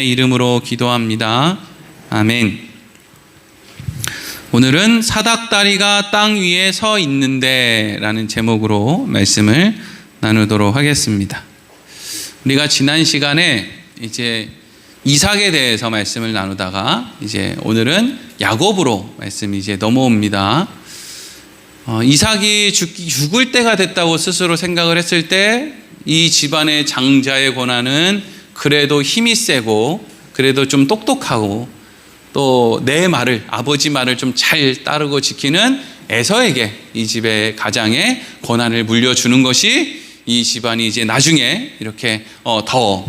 이름으로 기도합니다. 아멘. 오늘은 사닥다리가 땅 위에 서 있는데 라는 제목으로 말씀을 나누도록 하겠습니다. 우리가 지난 시간에 이제 이삭에 대해서 말씀을 나누다가 이제 오늘은 야곱으로 말씀이 이제 넘어옵니다. 이삭이 죽을 때가 됐다고 스스로 생각을 했을 때 이 집안의 장자의 권한은 그래도 힘이 세고 그래도 좀 똑똑하고 또 내 말을, 아버지 말을 좀 잘 따르고 지키는 에서에게 이 집의 가장의 권한을 물려주는 것이 이 집안이 이제 나중에 이렇게 더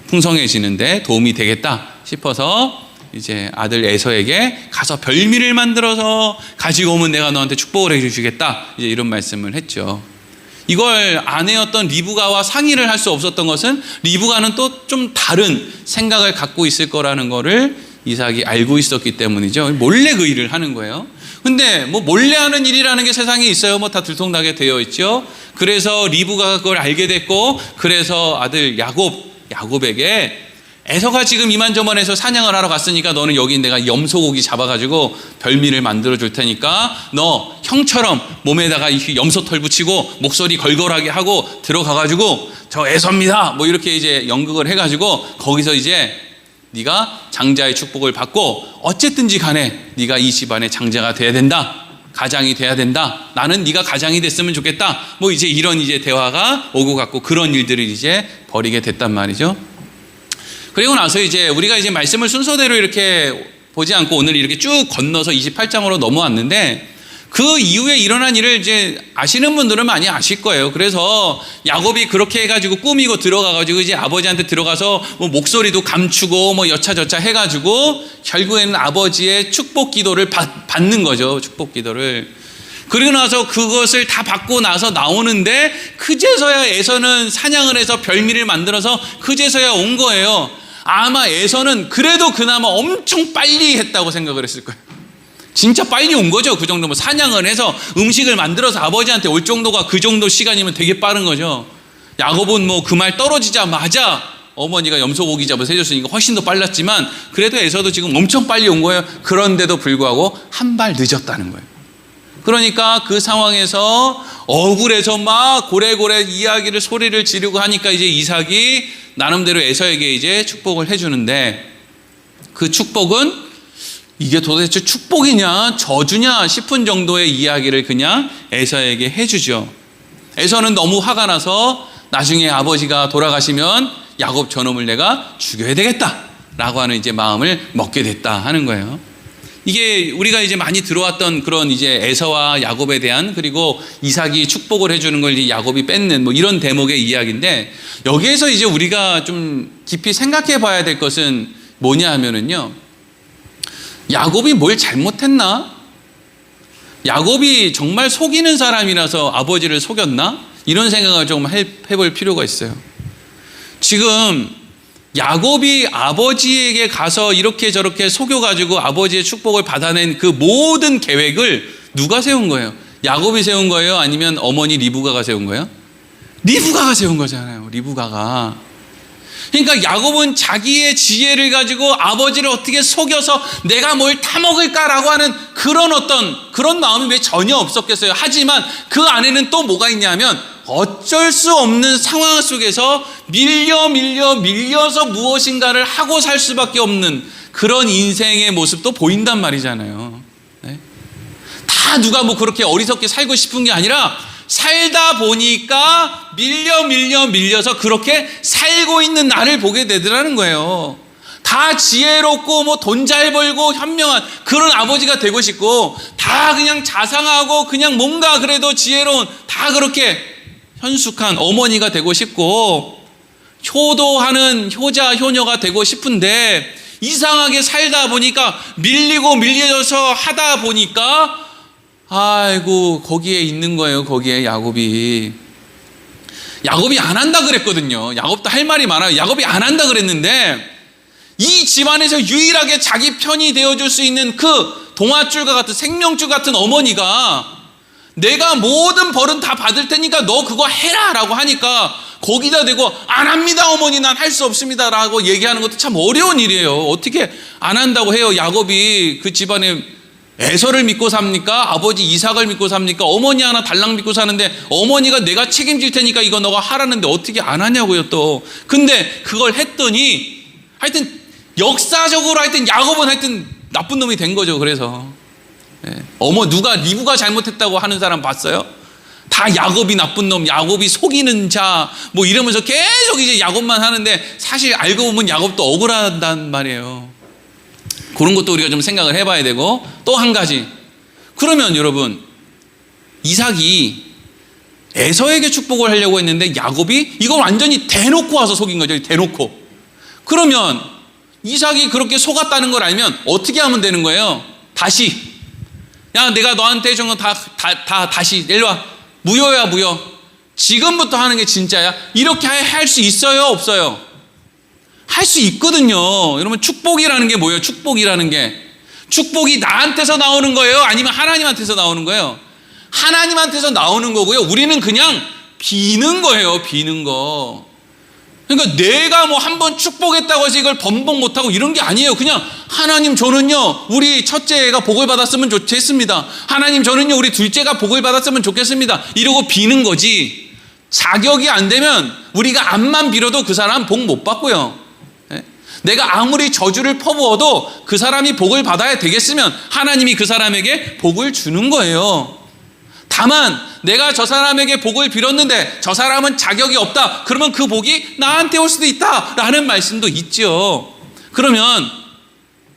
풍성해지는데 도움이 되겠다 싶어서 이제 아들 에서에게 가서 별미를 만들어서 가지고 오면 내가 너한테 축복을 해주겠다, 이제 이런 말씀을 했죠. 이걸 아내였던 리브가와 상의를 할 수 없었던 것은 리브가는 또 좀 다른 생각을 갖고 있을 거라는 거를 이삭이 알고 있었기 때문이죠. 몰래 그 일을 하는 거예요. 근데 뭐 몰래 하는 일이라는 게 세상에 있어요. 뭐 다 들통나게 되어 있죠. 그래서 리브가가 그걸 알게 됐고, 그래서 아들 야곱에게 에서가 지금 이만저만해서 사냥을 하러 갔으니까 너는 여기 내가 염소고기 잡아가지고 별미를 만들어 줄 테니까 너 형처럼 몸에다가 염소털 붙이고 목소리 걸걸하게 하고 들어가가지고 저 에서입니다 뭐 이렇게 이제 연극을 해가지고 거기서 이제 네가 장자의 축복을 받고 어쨌든지 간에 네가 이 집안의 장자가 돼야 된다, 가장이 돼야 된다, 나는 네가 가장이 됐으면 좋겠다, 뭐 이제 이런 이제 대화가 오고 갔고 그런 일들을 이제 벌이게 됐단 말이죠. 그리고 나서 이제 우리가 이제 말씀을 순서대로 이렇게 보지 않고 오늘 이렇게 쭉 건너서 28장으로 넘어왔는데, 그 이후에 일어난 일을 이제 아시는 분들은 많이 아실 거예요. 그래서 야곱이 그렇게 해가지고 꾸미고 들어가가지고 이제 아버지한테 들어가서 뭐 목소리도 감추고 뭐 여차저차 해가지고 결국에는 아버지의 축복 기도를 받는 거죠. 축복 기도를. 그리고 나서 그것을 다 받고 나서 나오는데 그제서야 에서는 사냥을 해서 별미를 만들어서 그제서야 온 거예요. 아마 에서는 그래도 그나마 엄청 빨리 했다고 생각을 했을 거예요. 진짜 빨리 온 거죠. 그 정도면 사냥을 해서 음식을 만들어서 아버지한테 올 정도가 그 정도 시간이면 되게 빠른 거죠. 야곱은 뭐 그 말 떨어지자마자 어머니가 염소고기 잡아서 해줬으니까 훨씬 더 빨랐지만 그래도 에서도 지금 엄청 빨리 온 거예요. 그런데도 불구하고 한 발 늦었다는 거예요. 그러니까 그 상황에서 억울해서 막 고래고래 이야기를 소리를 지르고 하니까 이제 이삭이 나름대로 에서에게 이제 축복을 해주는데, 그 축복은 이게 도대체 축복이냐 저주냐 싶은 정도의 이야기를 그냥 에서에게 해주죠. 에서는 너무 화가 나서 나중에 아버지가 돌아가시면 야곱 저놈을 내가 죽여야 되겠다 라고 하는 이제 마음을 먹게 됐다 하는 거예요. 이게 우리가 이제 많이 들어왔던 그런 이제 에서와 야곱에 대한, 그리고 이삭이 축복을 해주는 걸 이제 야곱이 뺏는 뭐 이런 대목의 이야기인데, 여기에서 이제 우리가 좀 깊이 생각해 봐야 될 것은 뭐냐 하면은요, 야곱이 뭘 잘못했나? 야곱이 정말 속이는 사람이라서 아버지를 속였나? 이런 생각을 좀 해볼 필요가 있어요. 지금 야곱이 아버지에게 가서 이렇게 저렇게 속여가지고 아버지의 축복을 받아낸 그 모든 계획을 누가 세운 거예요? 야곱이 세운 거예요? 아니면 어머니 리브가가 세운 거예요? 리브가가 세운 거잖아요. 리브가가. 그러니까 야곱은 자기의 지혜를 가지고 아버지를 어떻게 속여서 내가 뭘 타먹을까라고 하는 그런 마음이 왜 전혀 없었겠어요. 하지만 그 안에는 또 뭐가 있냐면 어쩔 수 없는 상황 속에서 밀려서 무엇인가를 하고 살 수밖에 없는 그런 인생의 모습도 보인단 말이잖아요. 네? 다 누가 뭐 그렇게 어리석게 살고 싶은 게 아니라 살다 보니까 밀려서 그렇게 살고 있는 나를 보게 되더라는 거예요. 다 지혜롭고 뭐 돈 잘 벌고 현명한 그런 아버지가 되고 싶고, 다 그냥 자상하고 그냥 뭔가 그래도 지혜로운 다 그렇게 현숙한 어머니가 되고 싶고, 효도하는 효녀가 되고 싶은데, 이상하게 살다 보니까 밀려서 하다 보니까 아이고 거기에 있는 거예요. 거기에 야곱이 안 한다 그랬거든요. 야곱도 할 말이 많아요. 야곱이 안 한다 그랬는데, 이 집안에서 유일하게 자기 편이 되어줄 수 있는 그 동아줄과 같은 생명줄 같은 어머니가 내가 모든 벌은 다 받을 테니까 너 그거 해라 라고 하니까 거기다 대고 안 합니다 어머니, 난 할 수 없습니다 라고 얘기하는 것도 참 어려운 일이에요. 어떻게 안 한다고 해요? 야곱이 그 집안에 에서를 믿고 삽니까? 아버지 이삭을 믿고 삽니까? 어머니 하나 달랑 믿고 사는데 어머니가 내가 책임질 테니까 이거 너가 하라는데 어떻게 안 하냐고요 또. 근데 그걸 했더니 하여튼 역사적으로 하여튼 야곱은 하여튼 나쁜 놈이 된 거죠. 그래서 누가 리브가 잘못했다고 하는 사람 봤어요? 다 야곱이 나쁜 놈, 야곱이 속이는 자 뭐 이러면서 계속 이제 야곱만 하는데 사실 알고 보면 야곱도 억울하단 말이에요. 그런 것도 우리가 좀 생각을 해봐야 되고, 또 한 가지, 그러면 여러분 이삭이 에서에게 축복을 하려고 했는데 야곱이 이걸 완전히 대놓고 와서 속인 거죠. 대놓고. 그러면 이삭이 그렇게 속았다는 걸 알면 어떻게 하면 되는 거예요? 다시, 야 내가 너한테 해준 거 다시 일로 와, 무효야 무효, 지금부터 하는 게 진짜야. 이렇게 할 수 있어요 없어요? 할 수 있거든요. 여러분 축복이라는 게 뭐예요? 축복이라는 게, 축복이 나한테서 나오는 거예요? 아니면 하나님한테서 나오는 거예요? 하나님한테서 나오는 거고요. 우리는 그냥 비는 거예요. 비는 거. 그러니까 내가 뭐 한번 축복했다고 해서 이걸 번복 못하고 이런 게 아니에요. 그냥 하나님 저는요 우리 첫째가 복을 받았으면 좋겠습니다. 하나님 저는요 우리 둘째가 복을 받았으면 좋겠습니다. 이러고 비는 거지. 자격이 안 되면 우리가 암만 빌어도 그 사람 복 못 받고요. 내가 아무리 저주를 퍼부어도 그 사람이 복을 받아야 되겠으면 하나님이 그 사람에게 복을 주는 거예요. 다만 내가 저 사람에게 복을 빌었는데 저 사람은 자격이 없다, 그러면 그 복이 나한테 올 수도 있다라는 말씀도 있죠. 그러면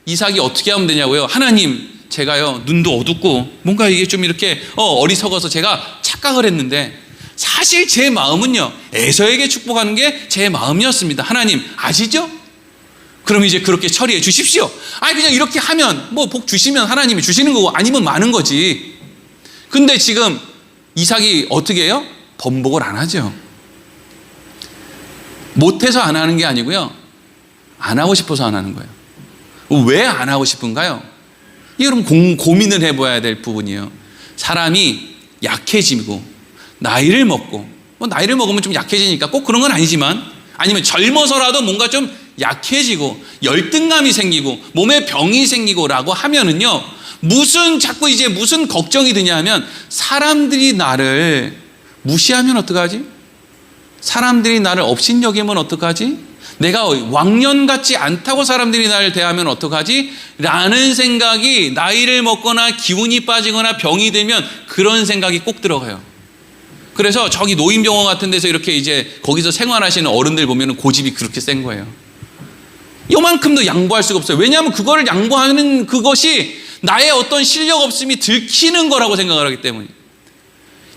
이삭이 어떻게 하면 되냐고요? 하나님 제가요 눈도 어둡고 뭔가 이게 좀 이렇게 어리석어서 제가 착각을 했는데 사실 제 마음은요 에서에게 축복하는 게 제 마음이었습니다. 하나님 아시죠? 그럼 이제 그렇게 처리해 주십시오. 아니 그냥 이렇게 하면 뭐 복 주시면 하나님이 주시는 거고 아니면 많은 거지. 근데 지금 이삭이 어떻게 해요? 번복을 안 하죠. 못해서 안 하는 게 아니고요, 안 하고 싶어서 안 하는 거예요. 왜 안 하고 싶은가요? 이게 그럼 고민을 해봐야 될 부분이에요. 사람이 약해지고 나이를 먹고, 뭐 나이를 먹으면 좀 약해지니까 꼭 그런 건 아니지만, 아니면 젊어서라도 뭔가 좀 약해지고 열등감이 생기고 몸에 병이 생기고 라고 하면은요 자꾸 이제 무슨 걱정이 드냐 하면, 사람들이 나를 무시하면 어떡하지? 사람들이 나를 업신여기면 어떡하지? 내가 왕년 같지 않다고 사람들이 나를 대하면 어떡하지? 라는 생각이 나이를 먹거나 기운이 빠지거나 병이 들면 그런 생각이 꼭 들어가요. 그래서 저기 노인병원 같은 데서 이렇게 이제 거기서 생활하시는 어른들 보면 고집이 그렇게 센 거예요. 요만큼도 양보할 수가 없어요. 왜냐하면 그거를 양보하는 그것이 나의 어떤 실력 없음이 들키는 거라고 생각을 하기 때문에.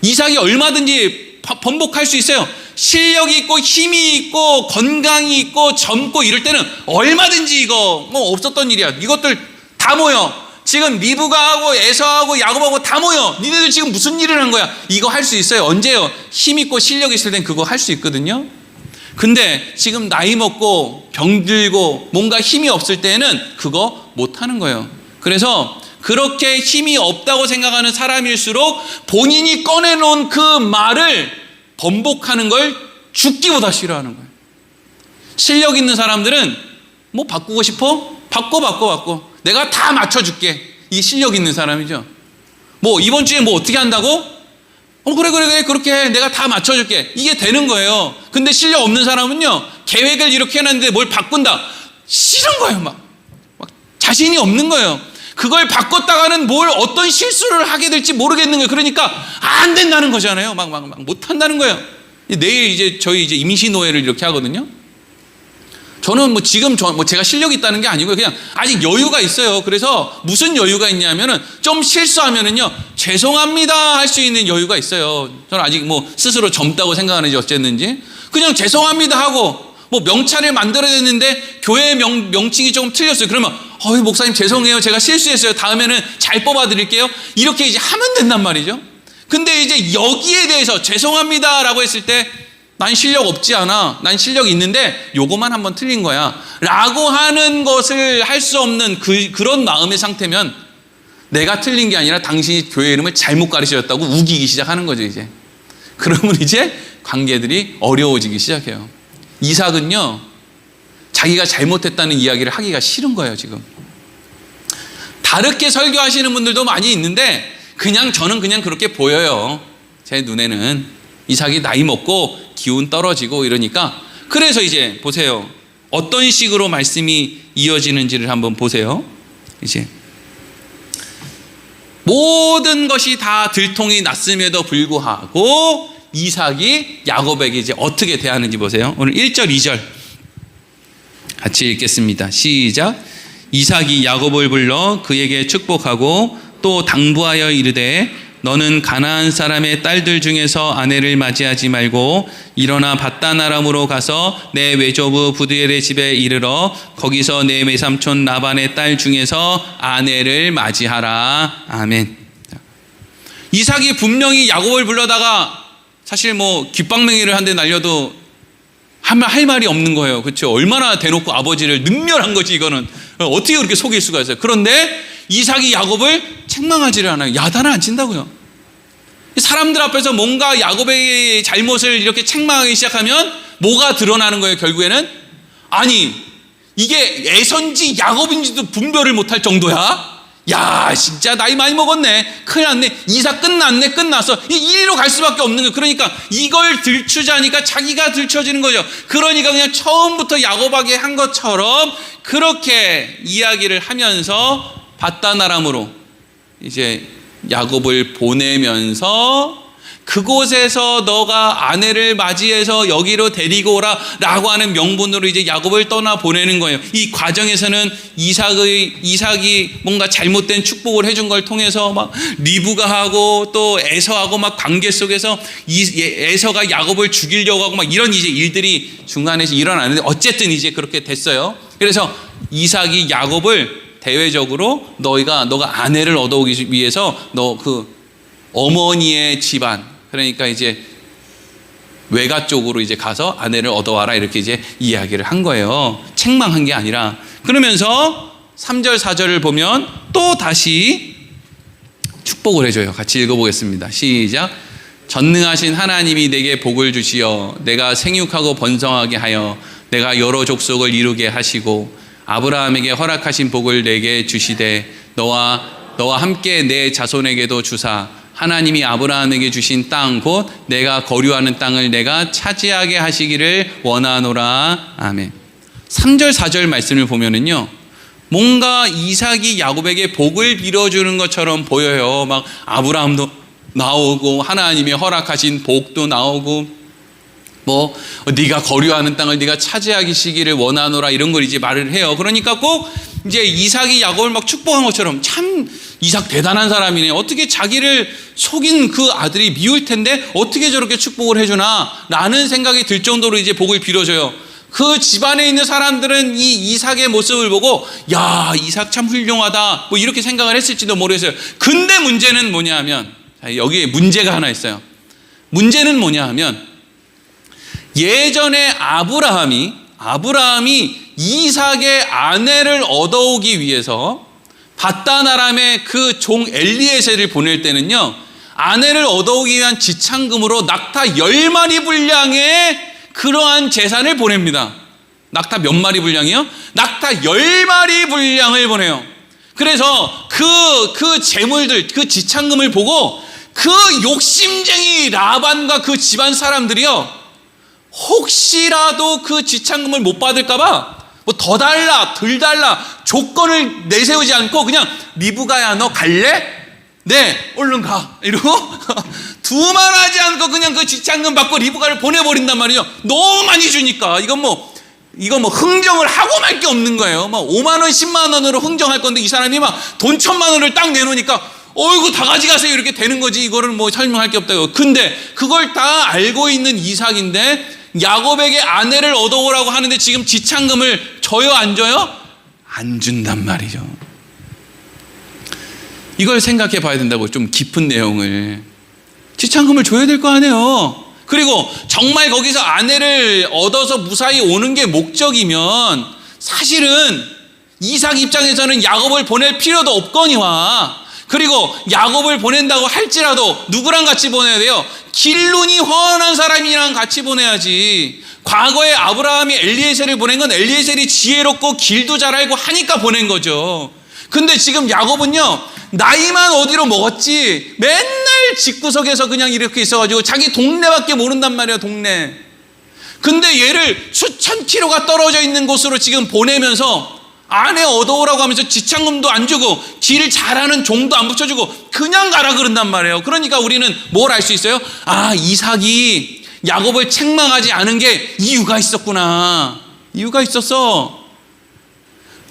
이삭이 얼마든지 번복할 수 있어요. 실력이 있고 힘이 있고 건강이 있고 젊고 이럴 때는 얼마든지 이거 뭐 없었던 일이야. 이것들 다 모여. 지금 리브가하고 에서하고 야곱하고 다 모여. 니네들 지금 무슨 일을 한 거야? 이거 할 수 있어요. 언제요? 힘 있고 실력 있을 땐 그거 할 수 있거든요. 근데 지금 나이 먹고 병들고 뭔가 힘이 없을 때는 그거 못 하는 거예요. 그래서 그렇게 힘이 없다고 생각하는 사람일수록 본인이 꺼내놓은 그 말을 번복하는 걸 죽기보다 싫어하는 거예요. 실력 있는 사람들은 뭐 바꾸고 싶어? 바꿔. 내가 다 맞춰줄게. 이게 실력 있는 사람이죠. 뭐 이번 주에 뭐 어떻게 한다고? 그래 그렇게 해. 내가 다 맞춰줄게. 이게 되는 거예요. 근데 실력 없는 사람은요 계획을 이렇게 해놨는데 뭘 바꾼다, 싫은 거예요. 막 자신이 없는 거예요. 그걸 바꿨다가는 어떤 실수를 하게 될지 모르겠는 거예요. 그러니까 안 된다는 거잖아요. 막 못한다는 거예요. 내일 이제 저희 이제 임시노예를 이렇게 하거든요. 저는 뭐 지금 제가 실력이 있다는 게 아니고요. 그냥 아직 여유가 있어요. 그래서 무슨 여유가 있냐면은 좀 실수하면은요 죄송합니다 할 수 있는 여유가 있어요. 저는 아직 뭐 스스로 젊다고 생각하는지 어쨌는지 그냥 죄송합니다 하고, 뭐 명찰을 만들어야 되는데 교회 명칭이 조금 틀렸어요. 그러면 목사님 죄송해요. 제가 실수했어요. 다음에는 잘 뽑아 드릴게요. 이렇게 이제 하면 된단 말이죠. 근데 이제 여기에 대해서 죄송합니다 라고 했을 때 난 실력 없지 않아. 난 실력 있는데 요거만 한번 틀린 거야. 라고 하는 것을 할 수 없는 그런 마음의 상태면 내가 틀린 게 아니라 당신이 교회 이름을 잘못 가르치셨다고 우기기 시작하는 거죠, 이제. 그러면 이제 관계들이 어려워지기 시작해요. 이삭은요, 자기가 잘못했다는 이야기를 하기가 싫은 거예요, 지금. 다르게 설교하시는 분들도 많이 있는데 저는 그냥 그렇게 보여요. 제 눈에는 이삭이 나이 먹고 기운 떨어지고 이러니까. 그래서 이제 보세요. 어떤 식으로 말씀이 이어지는지를 한번 보세요. 이제 모든 것이 다 들통이 났음에도 불구하고 이삭이 야곱에게 이제 어떻게 대하는지 보세요. 오늘 1절, 2절 같이 읽겠습니다. 시작. 이삭이 야곱을 불러 그에게 축복하고 또 당부하여 이르되 너는 가나안 사람의 딸들 중에서 아내를 맞이하지 말고 일어나 밧단 아람으로 가서 내 외조부 부두엘의 집에 이르러 거기서 내 외삼촌 라반의 딸 중에서 아내를 맞이하라. 아멘. 이삭이 분명히 야곱을 불러다가 사실 귓방맹이를 한 대 날려도 할 말이 없는 거예요. 그렇죠? 얼마나 대놓고 아버지를 능멸한 거지 이거는. 어떻게 그렇게 속일 수가 있어요. 그런데 이삭이 야곱을 책망하지를 않아요. 야단을 안 친다고요. 사람들 앞에서 뭔가 야곱의 잘못을 이렇게 책망하기 시작하면 뭐가 드러나는 거예요, 결국에는? 아니, 이게 에서인지 야곱인지도 분별을 못할 정도야? 야, 진짜 나이 많이 먹었네. 큰일 났네. 이삭 끝났어. 이리로 갈 수밖에 없는 거예요. 그러니까 이걸 들추자니까 자기가 들춰지는 거죠. 그러니까 그냥 처음부터 야곱에게 한 것처럼 그렇게 이야기를 하면서 밧단 아람으로 이제 야곱을 보내면서 그곳에서 너가 아내를 맞이해서 여기로 데리고 오라 라고 하는 명분으로 이제 야곱을 떠나 보내는 거예요. 이 과정에서는 이삭이 뭔가 잘못된 축복을 해준 걸 통해서 막 리브가 하고 또 에서하고 막 관계 속에서 에서가 야곱을 죽이려고 하고 막 이런 이제 일들이 중간에서 일어나는데 어쨌든 이제 그렇게 됐어요. 그래서 이삭이 야곱을 대외적으로 너가 아내를 얻어오기 위해서 너 그 어머니의 집안, 그러니까 이제 외가 쪽으로 이제 가서 아내를 얻어와라 이렇게 이제 이야기를 한 거예요. 책망한 게 아니라. 그러면서 3절 4절을 보면 또 다시 축복을 해줘요. 같이 읽어보겠습니다. 시작. 전능하신 하나님이 내게 복을 주시어 내가 생육하고 번성하게 하여 내가 여러 족속을 이루게 하시고 아브라함에게 허락하신 복을 내게 주시되 너와 함께 내 자손에게도 주사 하나님이 아브라함에게 주신 땅 곧 내가 거류하는 땅을 내가 차지하게 하시기를 원하노라. 아멘. 3절 4절 말씀을 보면은요, 뭔가 이삭이 야곱에게 복을 빌어주는 것처럼 보여요. 막 아브라함도 나오고 하나님이 허락하신 복도 나오고 네가 거류하는 땅을 네가 차지하시기를 원하노라 이런 걸 이제 말을 해요. 그러니까 꼭 이제 이삭이 야곱을 막 축복한 것처럼 참 이삭 대단한 사람이네. 어떻게 자기를 속인 그 아들이 미울 텐데 어떻게 저렇게 축복을 해주나 라는 생각이 들 정도로 이제 복을 빌어줘요. 그 집안에 있는 사람들은 이 이삭의 모습을 보고 야, 이삭 참 훌륭하다 이렇게 생각을 했을지도 모르겠어요. 근데 문제는 뭐냐 하면 여기에 문제가 하나 있어요. 문제는 뭐냐 하면 예전에 아브라함이 이삭의 아내를 얻어오기 위해서 밧단 아람의 그 종 엘리에셀을 보낼 때는요, 아내를 얻어오기 위한 지참금으로 낙타 10마리 분량의 그러한 재산을 보냅니다. 낙타 몇 마리 분량이요? 낙타 10마리 분량을 보내요. 그래서 그 재물들, 그 지참금을 보고 그 욕심쟁이 라반과 그 집안 사람들이요, 혹시라도 그 지참금을 못 받을까봐 더 달라 덜 달라 조건을 내세우지 않고 그냥 리브가야 너 갈래? 네 얼른 가 이러고 두말하지 않고 그냥 그 지참금 받고 리브가를 보내버린단 말이죠. 너무 많이 주니까 이건 흥정을 하고 말 게 없는 거예요. 5만 원 10만 원으로 흥정할 건데 이 사람이 막 돈 1,000만 원을 딱 내놓으니까 어이구 다 가져가세요 이렇게 되는 거지. 이거를 설명할 게 없다고. 근데 그걸 다 알고 있는 이삭인데 야곱에게 아내를 얻어오라고 하는데 지금 지참금을 줘요 안 줘요? 안 준단 말이죠. 이걸 생각해 봐야 된다고. 좀 깊은 내용을. 지참금을 줘야 될 거 아니에요. 그리고 정말 거기서 아내를 얻어서 무사히 오는 게 목적이면 사실은 이삭 입장에서는 야곱을 보낼 필요도 없거니와 그리고 야곱을 보낸다고 할지라도 누구랑 같이 보내야 돼요? 길눈이 훤한 사람이랑 같이 보내야지. 과거에 아브라함이 엘리에셀을 보낸 건 엘리에셀이 지혜롭고 길도 잘 알고 하니까 보낸 거죠. 근데 지금 야곱은요, 나이만 어디로 먹었지 맨날 집구석에서 그냥 이렇게 있어가지고 자기 동네밖에 모른단 말이에요. 동네. 근데 얘를 수천 킬로가 떨어져 있는 곳으로 지금 보내면서 아내 얻어오라고 하면서 지참금도 안 주고 길 잘하는 종도 안 붙여주고 그냥 가라 그런단 말이에요. 그러니까 우리는 뭘 알 수 있어요? 아, 이삭이 야곱을 책망하지 않은 게 이유가 있었구나. 이유가 있었어.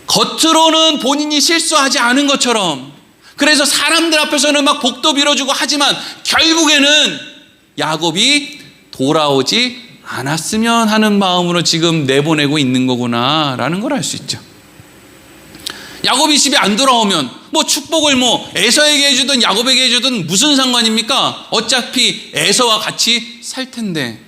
겉으로는 본인이 실수하지 않은 것처럼, 그래서 사람들 앞에서는 막 복도 빌어주고 하지만 결국에는 야곱이 돌아오지 않았으면 하는 마음으로 지금 내보내고 있는 거구나라는 걸 알 수 있죠. 야곱이 집에 안 돌아오면 뭐 축복을 뭐 에서에게 해주든 야곱에게 해주든 무슨 상관입니까? 어차피 에서와 같이 살 텐데.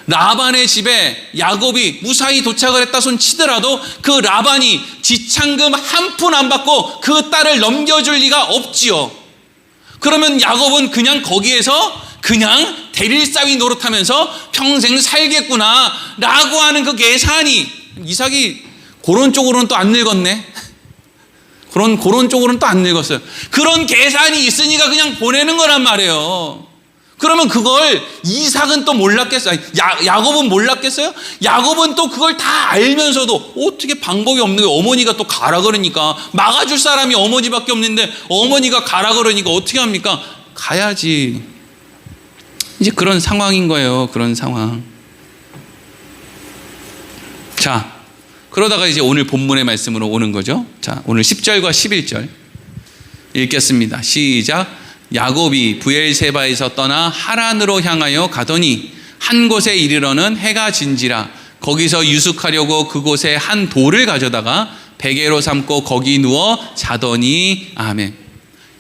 라반의 집에 야곱이 무사히 도착을 했다 손 치더라도 그 라반이 지참금 한 푼 안 받고 그 딸을 넘겨줄 리가 없지요. 그러면 야곱은 그냥 거기에서 그냥 대릴사위 노릇하면서 평생 살겠구나 라고 하는 그 계산이, 이삭이 그런 쪽으로는 또 안 늙었네. 그런 쪽으로는 또 안 늙었어요. 그런 계산이 있으니까 그냥 보내는 거란 말이에요. 그러면 그걸 이삭은 또 몰랐겠어요? 야곱은 몰랐겠어요? 야곱은 또 그걸 다 알면서도 어떻게 방법이 없는 거예요. 어머니가 또 가라 그러니까, 막아줄 사람이 어머니밖에 없는데 어머니가 가라 그러니까 어떻게 합니까? 가야지. 이제 그런 상황인 거예요. 그런 상황. 자, 그러다가 이제 오늘 본문의 말씀으로 오는 거죠. 자, 오늘 10절과 11절 읽겠습니다. 시작. 야곱이 브엘세바에서 떠나 하란으로 향하여 가더니 한 곳에 이르러는 해가 진지라. 거기서 유숙하려고 그곳에 한 돌을 가져다가 베개로 삼고 거기 누워 자더니. 아멘.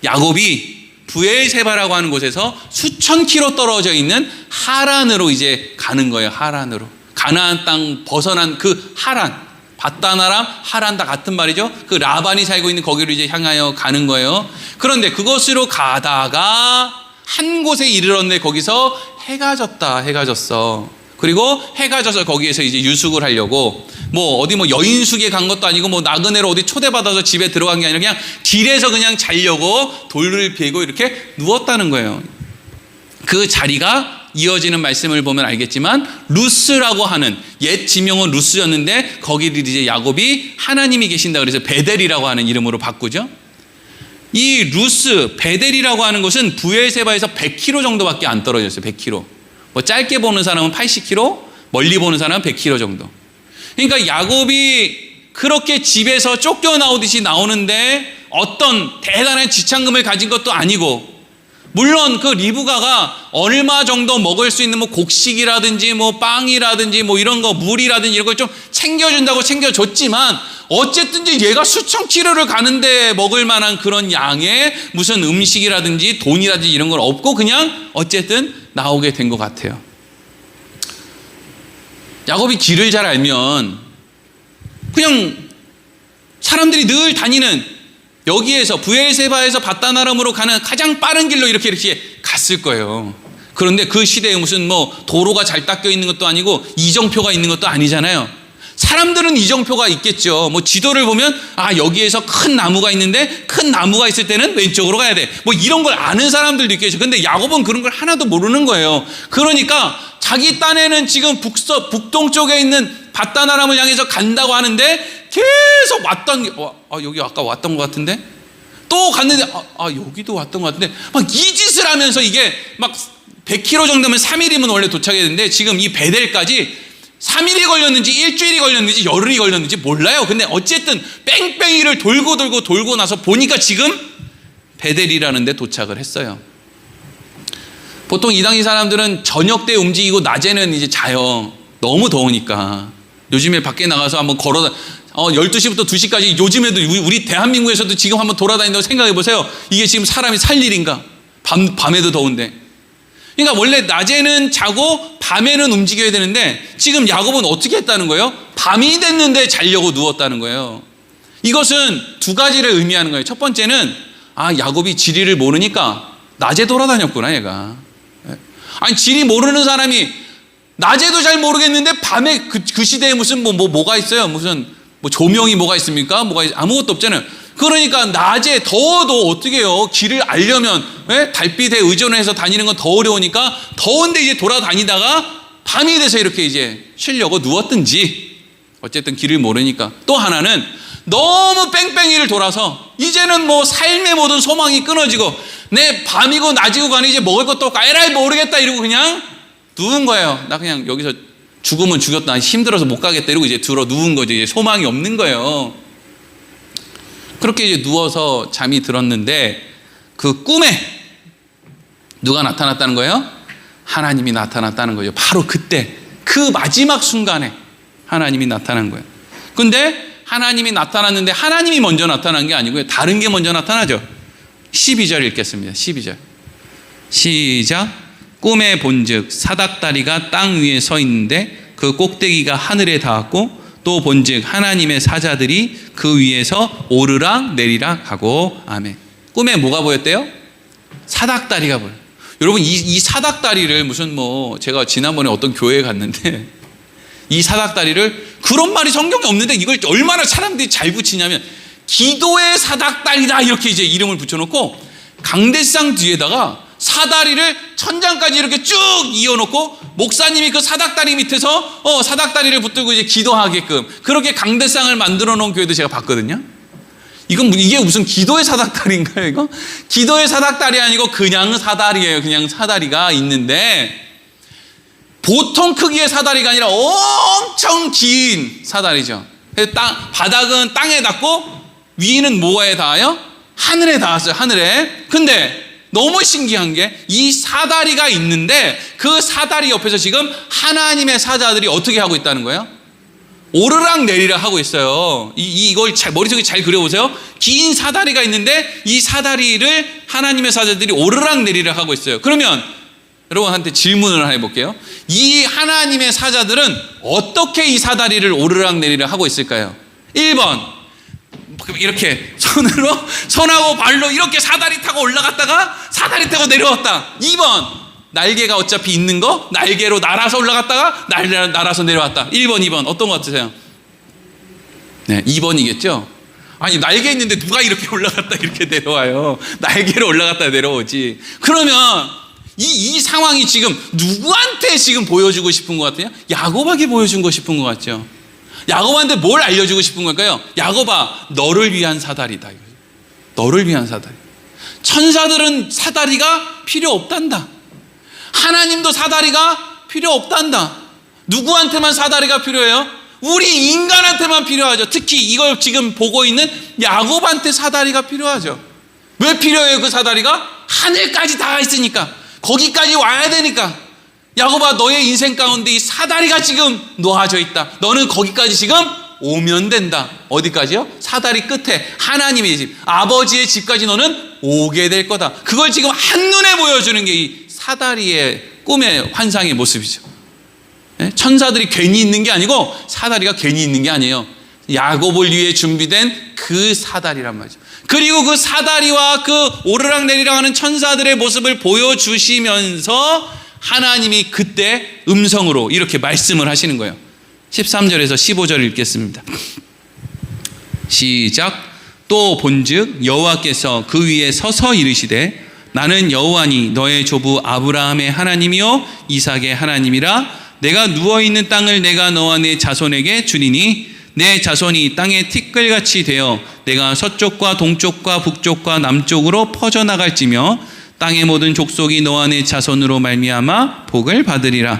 야곱이 브엘세바라고 하는 곳에서 수천 킬로 떨어져 있는 하란으로 이제 가는 거예요. 하란으로. 가나안 땅 벗어난 그 하란. 밧다나람, 하란 다 같은 말이죠. 그 라반이 살고 있는 거기로 이제 향하여 가는 거예요. 그런데 그곳으로 가다가 한 곳에 이르렀는데 거기서 해가 졌어. 그리고 해가 져서 거기에서 이제 유숙을 하려고, 뭐 어디 뭐 여인숙에 간 것도 아니고 뭐 나그네로 어디 초대받아서 집에 들어간 게 아니라 그냥 길에서 그냥 자려고 돌을 베고 이렇게 누웠다는 거예요. 그 자리가 이어지는 말씀을 보면 알겠지만 루스라고 하는, 옛 지명은 루스였는데 거기를 이제 야곱이 하나님이 계신다 그래서 베델이라고 하는 이름으로 바꾸죠. 이 루스, 베델이라고 하는 곳은 브엘세바에서 100km 정도밖에 안 떨어졌어요. 100km. 뭐 짧게 보는 사람은 80km, 멀리 보는 사람은 100km 정도. 그러니까 야곱이 그렇게 집에서 쫓겨나오듯이 나오는데 어떤 대단한 지참금을 가진 것도 아니고, 물론 그 리브가가 얼마 정도 먹을 수 있는 뭐 곡식이라든지 뭐 빵이라든지 뭐 이런 거, 물이라든지 이런 걸 좀 챙겨준다고 챙겨줬지만 어쨌든 얘가 수천 킬로를 가는데 먹을 만한 그런 양의 무슨 음식이라든지 돈이라든지 이런 건 없고 그냥 어쨌든 나오게 된 것 같아요. 야곱이 길을 잘 알면 그냥 사람들이 늘 다니는 여기에서 브엘세바에서 밧다나람으로 가는 가장 빠른 길로 이렇게 갔을 거예요. 그런데 그 시대에 무슨 뭐 도로가 잘 닦여 있는 것도 아니고 이정표가 있는 것도 아니잖아요. 사람들은 이정표가 있겠죠. 뭐 지도를 보면 아, 여기에서 큰 나무가 있는데 큰 나무가 있을 때는 왼쪽으로 가야 돼. 뭐 이런 걸 아는 사람들도 있겠죠. 근데 야곱은 그런 걸 하나도 모르는 거예요. 그러니까 자기 딴에는 지금 북동쪽에 있는 밧다나람을 향해서 간다고 하는데 계속 왔던, 여기 아까 왔던 것 같은데? 또 갔는데, 여기도 왔던 것 같은데? 막 이 짓을 하면서 이게 막 100km 정도면 3일이면 원래 도착해야 되는데 지금 이 베델까지 3일이 걸렸는지 일주일이 걸렸는지 열흘이 걸렸는지 몰라요. 근데 어쨌든 뺑뺑이를 돌고 나서 보니까 지금 베델이라는 데 도착을 했어요. 보통 이 당시 사람들은 저녁 때 움직이고 낮에는 이제 자요. 너무 더우니까. 요즘에 밖에 나가서 한번 12시부터 2시까지 요즘에도 우리 대한민국에서도 지금 한번 돌아다닌다고 생각해 보세요. 이게 지금 사람이 살 일인가? 밤에도 더운데. 그러니까 원래 낮에는 자고 밤에는 움직여야 되는데 지금 야곱은 어떻게 했다는 거예요? 밤이 됐는데 자려고 누웠다는 거예요. 이것은 두 가지를 의미하는 거예요. 첫 번째는 아, 야곱이 지리를 모르니까 낮에 돌아다녔구나, 얘가. 아니, 지리 모르는 사람이 낮에도 잘 모르겠는데 밤에 그 시대에 무슨 뭐가 있어요? 무슨 뭐 조명이 뭐가 있습니까? 아무것도 없잖아요. 그러니까 낮에 더워도 어떻게 해요? 길을 알려면 달빛에 의존해서 다니는 건 더 어려우니까 더운데 이제 돌아다니다가 밤이 돼서 이렇게 이제 쉬려고 누웠든지 어쨌든 길을 모르니까. 또 하나는 너무 뺑뺑이를 돌아서 이제는 뭐 삶의 모든 소망이 끊어지고 내 밤이고 낮이고 간에 이제 먹을 것도 없고 에라이 모르겠다 이러고 그냥 누운 거예요. 나 그냥 여기서 죽으면 죽였다, 힘들어서 못 가겠다 이러고 이제 들어 누운 거죠. 이제 소망이 없는 거예요. 그렇게 이제 누워서 잠이 들었는데 그 꿈에 누가 나타났다는 거예요? 하나님이 나타났다는 거죠. 바로 그때 그 마지막 순간에 하나님이 나타난 거예요. 근데 하나님이 나타났는데 하나님이 먼저 나타난 게 아니고요. 다른 게 먼저 나타나죠. 12절 읽겠습니다. 12절 시작. 꿈에 본즉 사닥다리가 땅 위에 서 있는데 그 꼭대기가 하늘에 닿았고 또 본즉 하나님의 사자들이 그 위에서 오르락 내리락 하고. 아멘. 꿈에 뭐가 보였대요? 사닥다리가 보여요. 여러분 이 사닥다리를 무슨 제가 지난번에 어떤 교회에 갔는데 이 사닥다리를 그런 말이 성경에 없는데 이걸 얼마나 사람들이 잘 붙이냐면 기도의 사닥다리다 이렇게 이제 이름을 붙여놓고 강대상 뒤에다가 사다리를 천장까지 이렇게 쭉 이어놓고 목사님이 그 사닥다리 밑에서 사닥다리를 붙들고 이제 기도하게끔 그렇게 강대상을 만들어 놓은 교회도 제가 봤거든요. 이게 무슨 기도의 사닥다리인가요, 이거? 기도의 사닥다리 아니고 그냥 사다리예요. 그냥 사다리가 있는데 보통 크기의 사다리가 아니라 엄청 긴 사다리죠. 바닥은 땅에 닿고 위는 뭐에 닿아요? 하늘에 닿았어요. 하늘에. 근데 너무 신기한 게 이 사다리가 있는데 그 사다리 옆에서 지금 하나님의 사자들이 어떻게 하고 있다는 거예요? 오르락 내리락 하고 있어요. 이걸 머릿속에 잘 그려보세요. 긴 사다리가 있는데 이 사다리를 하나님의 사자들이 오르락 내리락 하고 있어요. 그러면 여러분한테 질문을 하나 해볼게요. 이 하나님의 사자들은 어떻게 이 사다리를 오르락 내리락 하고 있을까요? 1번 이렇게 손하고 발로 이렇게 사다리 타고 올라갔다가 사다리 타고 내려왔다. 2번 날개가 어차피 있는 거 날개로 날아서 올라갔다가 날아서 내려왔다. 1번 2번 어떤 거 같으세요? 네, 2번이겠죠. 아니 날개 있는데 누가 이렇게 올라갔다 이렇게 내려와요? 날개로 올라갔다 내려오지. 그러면 이 상황이 지금 누구한테 지금 보여주고 싶은 것 같아요? 야곱에게 보여준 거 싶은 것 같죠. 야곱한테 뭘 알려주고 싶은 걸까요? 야곱아, 너를 위한 사다리다. 너를 위한 사다리. 천사들은 사다리가 필요 없단다. 하나님도 사다리가 필요 없단다. 누구한테만 사다리가 필요해요? 우리 인간한테만 필요하죠. 특히 이걸 지금 보고 있는 야곱한테 사다리가 필요하죠. 왜 필요해요? 그 사다리가? 하늘까지 닿아 있으니까. 거기까지 와야 되니까. 야곱아, 너의 인생 가운데 이 사다리가 지금 놓아져 있다. 너는 거기까지 지금 오면 된다. 어디까지요? 사다리 끝에 하나님의 집, 아버지의 집까지 너는 오게 될 거다. 그걸 지금 한눈에 보여주는 게 이 사다리의 꿈의 환상의 모습이죠. 천사들이 괜히 있는 게 아니고 사다리가 괜히 있는 게 아니에요. 야곱을 위해 준비된 그 사다리란 말이죠. 그리고 그 사다리와 그 오르락 내리락 하는 천사들의 모습을 보여주시면서 하나님이 그때 음성으로 이렇게 말씀을 하시는 거예요. 13절에서 15절 읽겠습니다. 시작. 또 본즉 여호와께서 그 위에 서서 이르시되 나는 여호와니 너의 조부 아브라함의 하나님이요 이삭의 하나님이라. 내가 누워있는 땅을 내가 너와 내 자손에게 주리니 내 자손이 땅의 티끌같이 되어 내가 서쪽과 동쪽과 북쪽과 남쪽으로 퍼져나갈지며 땅의 모든 족속이 너와 내 자손으로 말미암아 복을 받으리라.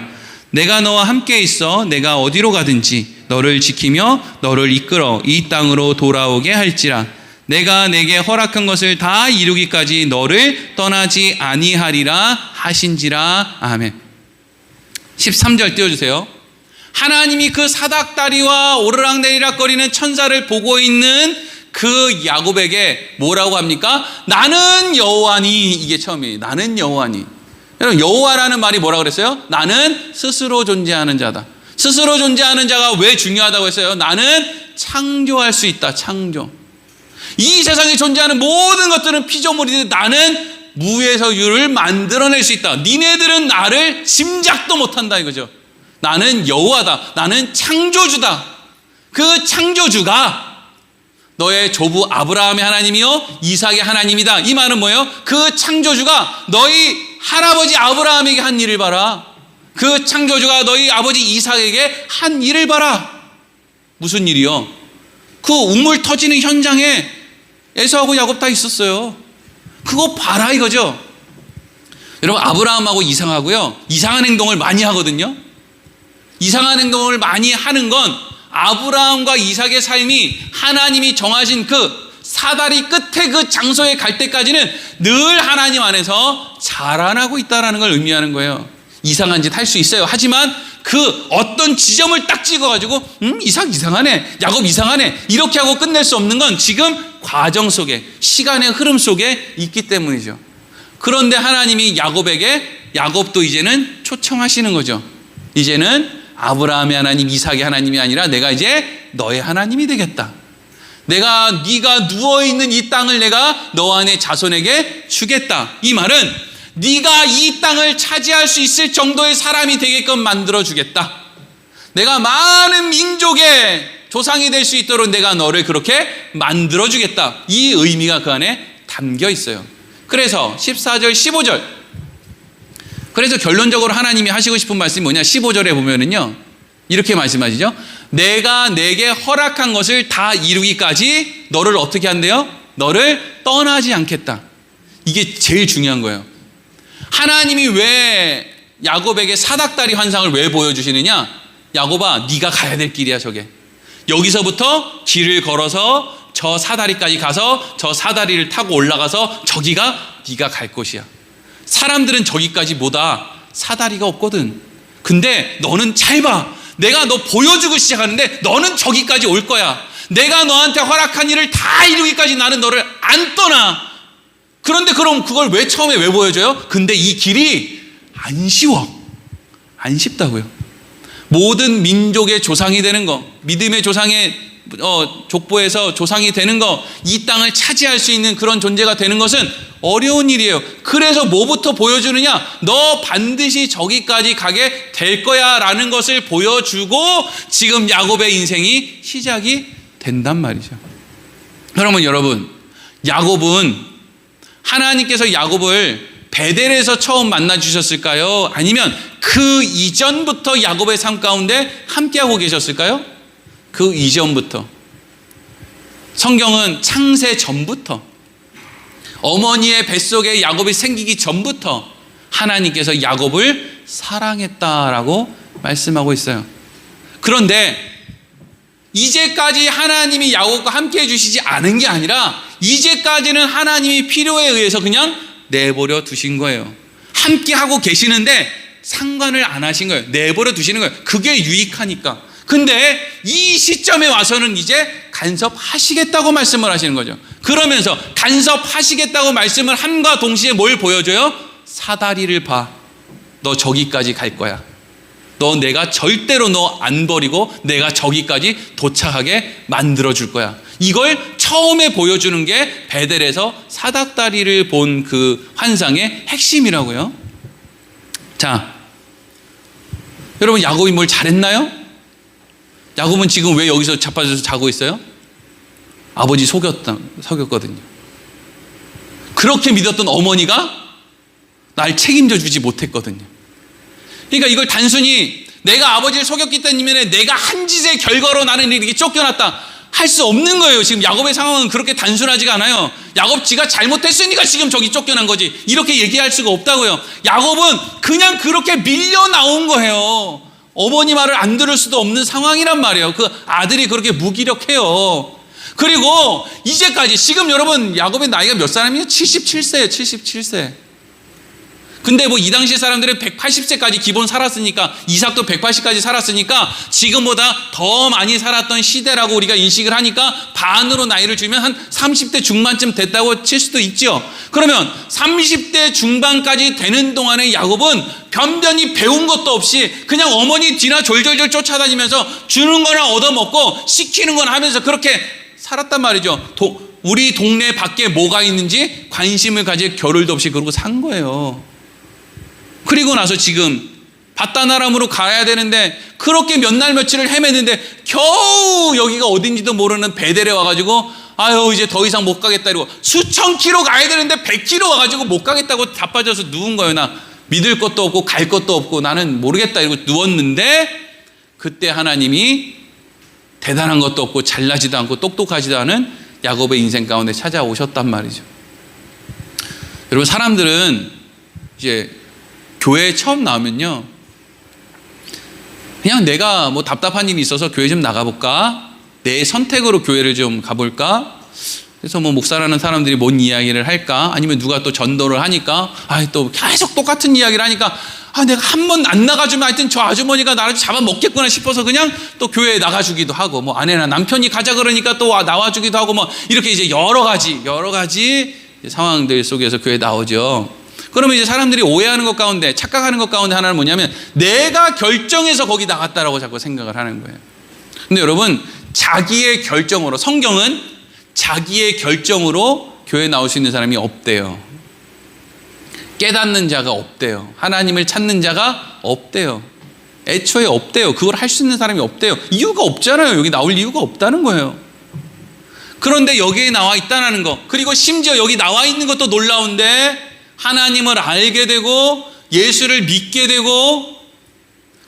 내가 너와 함께 있어 내가 어디로 가든지 너를 지키며 너를 이끌어 이 땅으로 돌아오게 할지라. 내가 내게 허락한 것을 다 이루기까지 너를 떠나지 아니하리라 하신지라. 아멘. 13절 띄워주세요. 하나님이 그 사닥다리와 오르락내리락 거리는 천사를 보고 있는 그 야곱에게 뭐라고 합니까? 나는 여호와니. 이게 처음이에요. 나는 여호와니. 여러분, 여호와라는 말이 뭐라 그랬어요? 나는 스스로 존재하는 자다. 스스로 존재하는 자가 왜 중요하다고 했어요? 나는 창조할 수 있다. 창조. 이 세상에 존재하는 모든 것들은 피조물인데 나는 무에서 유를 만들어낼 수 있다. 니네들은 나를 짐작도 못한다 이거죠. 나는 여호와다. 나는 창조주다. 그 창조주가 너의 조부 아브라함의 하나님이요 이삭의 하나님이다. 이 말은 뭐예요? 그 창조주가 너희 할아버지 아브라함에게 한 일을 봐라. 그 창조주가 너희 아버지 이삭에게 한 일을 봐라. 무슨 일이요? 그 우물 터지는 현장에 에서하고 야곱 다 있었어요. 그거 봐라 이거죠. 여러분, 아브라함하고 이삭하고요 이상한 행동을 많이 하거든요. 이상한 행동을 많이 하는 건 아브라함과 이삭의 삶이 하나님이 정하신 그 사다리 끝에 그 장소에 갈 때까지는 늘 하나님 안에서 자라나고 있다는 걸 의미하는 거예요. 이상한 짓 할 수 있어요. 하지만 그 어떤 지점을 딱 찍어가지고 이삭 이상하네, 야곱 이상하네 이렇게 하고 끝낼 수 없는 건 지금 과정 속에, 시간의 흐름 속에 있기 때문이죠. 그런데 하나님이 야곱도 이제는 초청하시는 거죠. 이제는 아브라함의 하나님, 이삭의 하나님이 아니라 내가 이제 너의 하나님이 되겠다. 네가 누워있는 이 땅을 내가 너 안의 자손에게 주겠다. 이 말은 네가 이 땅을 차지할 수 있을 정도의 사람이 되게끔 만들어 주겠다. 내가 많은 민족의 조상이 될 수 있도록 내가 너를 그렇게 만들어 주겠다. 이 의미가 그 안에 담겨 있어요. 그래서 14절 15절, 그래서 결론적으로 하나님이 하시고 싶은 말씀이 뭐냐, 15절에 보면은요 이렇게 말씀하시죠. 내가 내게 허락한 것을 다 이루기까지 너를 어떻게 한대요? 너를 떠나지 않겠다. 이게 제일 중요한 거예요. 하나님이 왜 야곱에게 사닥다리 환상을 왜 보여주시느냐? 야곱아, 네가 가야 될 길이야 저게. 여기서부터 길을 걸어서 저 사다리까지 가서 저 사다리를 타고 올라가서 저기가 네가 갈 곳이야. 사람들은 저기까지 뭐다 사다리가 없거든. 근데 너는 잘 봐. 내가 너 보여주고 시작하는데 너는 저기까지 올 거야. 내가 너한테 허락한 일을 다 이루기까지 나는 너를 안 떠나. 그런데 그럼 그걸 왜 처음에 왜 보여줘요? 근데 이 길이 안 쉬워. 안 쉽다고요. 모든 민족의 조상이 되는 거, 믿음의 조상의 족보에서 조상이 되는 거, 이 땅을 차지할 수 있는 그런 존재가 되는 것은 어려운 일이에요. 그래서 뭐부터 보여주느냐? 너 반드시 저기까지 가게 될 거야 라는 것을 보여주고 지금 야곱의 인생이 시작이 된단 말이죠. 그러면 여러분, 야곱은 하나님께서 야곱을 베델에서 처음 만나 주셨을까요? 아니면 그 이전부터 야곱의 삶 가운데 함께하고 계셨을까요? 그 이전부터. 성경은 창세 전부터, 어머니의 뱃속에 야곱이 생기기 전부터 하나님께서 야곱을 사랑했다라고 말씀하고 있어요. 그런데 이제까지 하나님이 야곱과 함께 해주시지 않은 게 아니라 이제까지는 하나님이 필요에 의해서 그냥 내버려 두신 거예요. 함께 하고 계시는데 상관을 안 하신 거예요. 내버려 두시는 거예요. 그게 유익하니까. 근데 이 시점에 와서는 이제 간섭하시겠다고 말씀을 하시는 거죠. 그러면서 간섭하시겠다고 말씀을 함과 동시에 뭘 보여줘요? 사다리를 봐. 너 저기까지 갈 거야. 너 내가 절대로 너 안 버리고 내가 저기까지 도착하게 만들어 줄 거야. 이걸 처음에 보여주는 게 베델에서 사닥다리를 본 그 환상의 핵심이라고요. 자, 여러분, 야곱이 뭘 잘했나요? 야곱은 지금 왜 여기서 자빠져서 자고 있어요? 아버지 속였거든요. 그렇게 믿었던 어머니가 날 책임져 주지 못했거든요. 그러니까 이걸 단순히 내가 아버지를 속였기 때문에 내가 한 짓의 결과로 나는 이렇게 쫓겨났다 할 수 없는 거예요. 지금 야곱의 상황은 그렇게 단순하지가 않아요. 야곱 지가 잘못했으니까 지금 저기 쫓겨난 거지, 이렇게 얘기할 수가 없다고요. 야곱은 그냥 그렇게 밀려 나온 거예요. 어머니 말을 안 들을 수도 없는 상황이란 말이에요. 그 아들이 그렇게 무기력해요. 그리고 이제까지, 지금 여러분 야곱의 나이가 몇 살이에요? 77세예요. 77세. 근데 뭐 이 당시 사람들은 180세까지 기본 살았으니까, 이삭도 180까지 살았으니까 지금보다 더 많이 살았던 시대라고 우리가 인식을 하니까 반으로 나이를 주면 한 30대 중반쯤 됐다고 칠 수도 있죠. 그러면 30대 중반까지 되는 동안에 야곱은 변변히 배운 것도 없이 그냥 어머니 뒤나 졸졸졸 쫓아다니면서 주는 거나 얻어먹고 시키는 거나 하면서 그렇게 살았단 말이죠. 우리 동네 밖에 뭐가 있는지 관심을 가질 겨를도 없이 그러고 산 거예요. 그리고 나서 지금 바다나람으로 가야 되는데 그렇게 몇 날 며칠을 헤맸는데 겨우 여기가 어딘지도 모르는 베델에 와가지고 아유 이제 더 이상 못 가겠다 이러고 수천 킬로 가야 되는데 100킬로 와가지고 못 가겠다고 자빠져서 누운 거예요. 나 믿을 것도 없고 갈 것도 없고 나는 모르겠다 이러고 누웠는데 그때 하나님이 대단한 것도 없고 잘나지도 않고 똑똑하지도 않은 야곱의 인생 가운데 찾아오셨단 말이죠. 여러분, 사람들은 이제 교회에 처음 나오면요, 그냥 내가 뭐 답답한 일이 있어서 교회 좀 나가볼까? 내 선택으로 교회를 좀 가볼까? 그래서 뭐 목사라는 사람들이 뭔 이야기를 할까? 아니면 누가 또 전도를 하니까 또 계속 똑같은 이야기를 하니까 내가 한 번 안 나가주면 하여튼 저 아주머니가 나를 잡아먹겠구나 싶어서 그냥 또 교회에 나가주기도 하고, 뭐 아내나 남편이 가자 그러니까 또 나와주기도 하고, 뭐 이렇게 이제 여러 가지 상황들 속에서 교회에 나오죠. 그러면 이제 사람들이 오해하는 것 가운데, 착각하는 것 가운데 하나는 뭐냐면 내가 결정해서 거기 나갔다라고 자꾸 생각을 하는 거예요. 근데 여러분, 자기의 결정으로, 성경은 자기의 결정으로 교회에 나올 수 있는 사람이 없대요. 깨닫는 자가 없대요. 하나님을 찾는 자가 없대요. 애초에 없대요. 그걸 할 수 있는 사람이 없대요. 이유가 없잖아요. 여기 나올 이유가 없다는 거예요. 그런데 여기에 나와 있다는 거, 그리고 심지어 여기 나와 있는 것도 놀라운데 하나님을 알게 되고 예수를 믿게 되고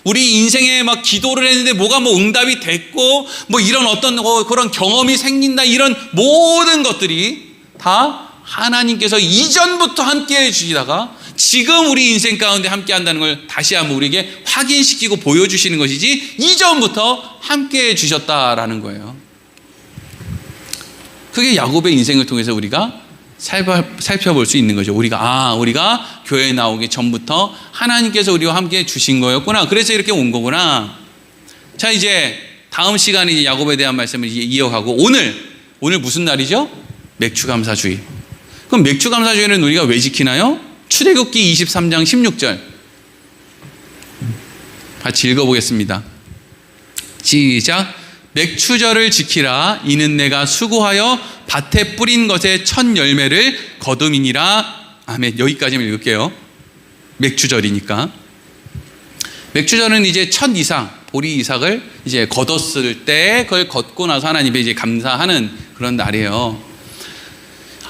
우리 인생에 막 기도를 했는데 뭐가 뭐 응답이 됐고 뭐 이런 어떤 그런 경험이 생긴다, 이런 모든 것들이 다 하나님께서 이전부터 함께 해주시다가 지금 우리 인생 가운데 함께 한다는 걸 다시 한번 우리에게 확인시키고 보여주시는 것이지 이전부터 함께 해주셨다라는 거예요. 그게 야곱의 인생을 통해서 우리가 살펴볼 수 있는 거죠. 우리가 교회에 나오기 전부터 하나님께서 우리와 함께 해주신 거였구나. 그래서 이렇게 온 거구나. 자, 이제 다음 시간에 이제 야곱에 대한 말씀을 이어가고, 오늘 무슨 날이죠? 맥추감사주의. 그럼 맥추감사주의는 우리가 왜 지키나요? 출애굽기 23장 16절 같이 읽어보겠습니다. 시작. 맥추절을 지키라. 이는 내가 수고하여 밭에 뿌린 것의 첫 열매를 거둠이니라. 아멘. 여기까지만 읽을게요. 맥추절이니까. 맥추절은 이제 첫 이삭, 보리 이삭을 이제 거뒀을 때 그걸 걷고 나서 하나님께 이제 감사하는 그런 날이에요.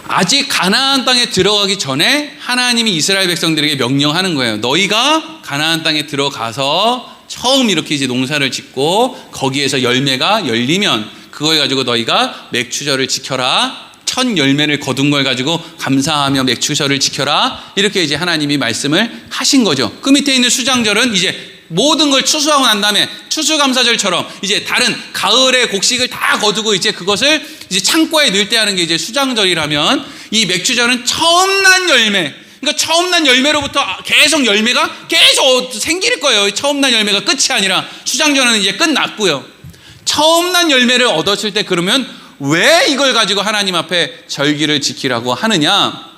아직 가나안 땅에 들어가기 전에 하나님이 이스라엘 백성들에게 명령하는 거예요. 너희가 가나안 땅에 들어가서 처음 이렇게 이제 농사를 짓고 거기에서 열매가 열리면 그걸 가지고 너희가 맥추절을 지켜라. 첫 열매를 거둔 걸 가지고 감사하며 맥추절을 지켜라. 이렇게 이제 하나님이 말씀을 하신 거죠. 그 밑에 있는 수장절은 이제 모든 걸 추수하고 난 다음에 추수감사절처럼 이제 다른 가을의 곡식을 다 거두고 이제 그것을 이제 창고에 넣을 때 하는 게 이제 수장절이라면, 이 맥추절은 처음 난 열매, 그러니까 처음 난 열매로부터 계속 열매가 계속 생길 거예요. 처음 난 열매가 끝이 아니라 수장절은 이제 끝났고요. 처음 난 열매를 얻었을 때 그러면 왜 이걸 가지고 하나님 앞에 절기를 지키라고 하느냐?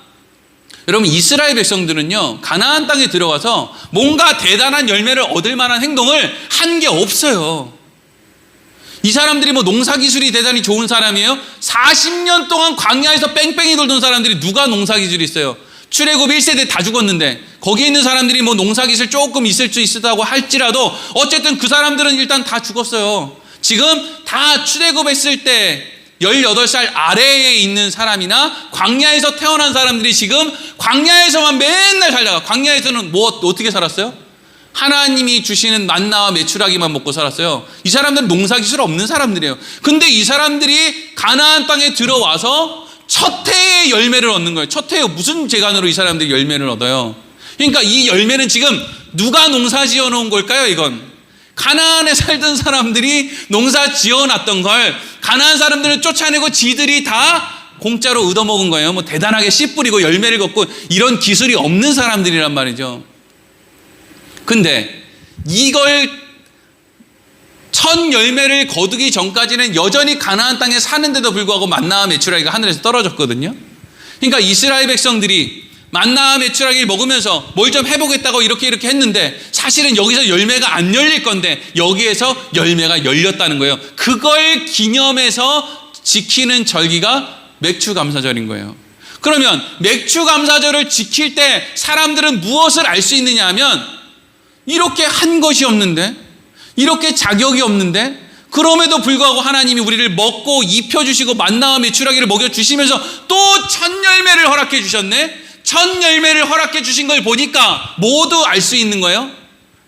여러분, 이스라엘 백성들은요, 가나안 땅에 들어가서 뭔가 대단한 열매를 얻을 만한 행동을 한 게 없어요. 이 사람들이 뭐 농사기술이 대단히 좋은 사람이에요? 40년 동안 광야에서 뺑뺑이 돌던 사람들이 누가 농사기술이 있어요? 출애굽 1세대 다 죽었는데 거기에 있는 사람들이 뭐 농사기술 조금 있을 수 있다고 할지라도 어쨌든 그 사람들은 일단 다 죽었어요. 지금 다 출애굽했을 때 18살 아래에 있는 사람이나 광야에서 태어난 사람들이 지금 광야에서만 맨날 살다가, 광야에서는 뭐 어떻게 살았어요? 하나님이 주시는 만나와 메추라기만 먹고 살았어요. 이 사람들은 농사기술 없는 사람들이에요. 근데 이 사람들이 가나안 땅에 들어와서 첫 해의 열매를 얻는 거예요. 첫 해에 무슨 재간으로 이 사람들이 열매를 얻어요? 그러니까 이 열매는 지금 누가 농사 지어 놓은 걸까요? 이건 가나안에 살던 사람들이 농사 지어놨던 걸 가나안 사람들을 쫓아내고 지들이 다 공짜로 얻어먹은 거예요. 뭐 대단하게 씨 뿌리고 열매를 걷고 이런 기술이 없는 사람들이란 말이죠. 근데 이걸 첫 열매를 거두기 전까지는 여전히 가나안 땅에 사는데도 불구하고 만나와 메추라기가 하늘에서 떨어졌거든요. 그러니까 이스라엘 백성들이 만나와 메추라기를 먹으면서 뭘 좀 해보겠다고 이렇게 했는데 사실은 여기서 열매가 안 열릴 건데 여기에서 열매가 열렸다는 거예요. 그걸 기념해서 지키는 절기가 맥추감사절인 거예요. 그러면 맥추감사절을 지킬 때 사람들은 무엇을 알 수 있느냐 하면, 이렇게 한 것이 없는데, 이렇게 자격이 없는데, 그럼에도 불구하고 하나님이 우리를 먹고 입혀주시고 만나와 메추라기를 먹여주시면서 또 첫 열매를 허락해 주셨네. 첫 열매를 허락해 주신 걸 보니까 모두 알 수 있는 거예요.